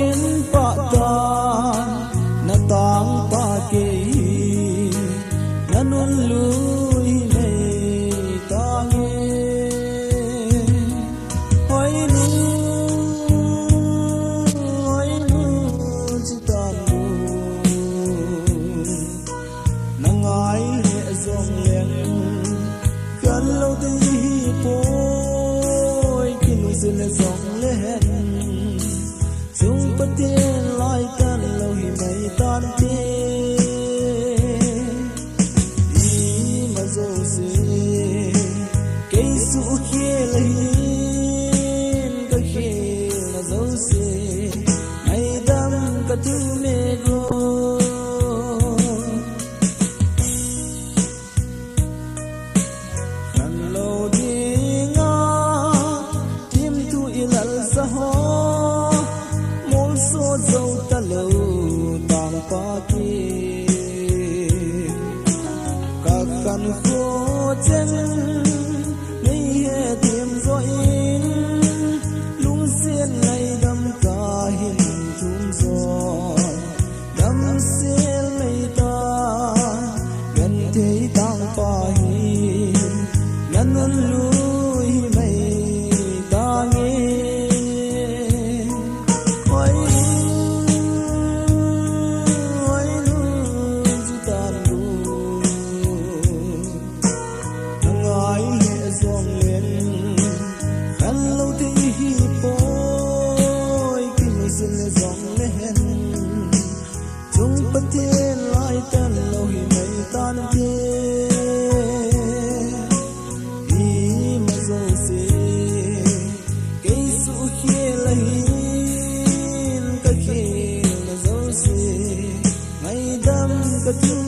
in pa ta na tang pa ke na nun lui me tang hoi nu chi tan nu na ngai le zong leng kan lo ti poi kin sin le zong le chung pa tiên lai tan lo hi mai tan te i ma zo se ke su khe le hin ka khe ma zo se ai dam ka tu me go kan lo di nga tim tu ilal sa ho so dâu ta lâu tàng pa ki các căn phố chân lấy hè tìm rồi lung xiên này đâm cả hình thum gió đâm xiên lấy ta gần thấy tàng pa hi ngăn ngăn lui mây ta nghe tiên lai tan lo hi mai tan te i ma zo se ke su khe la hin ka khe ma zo se mai dam ka tu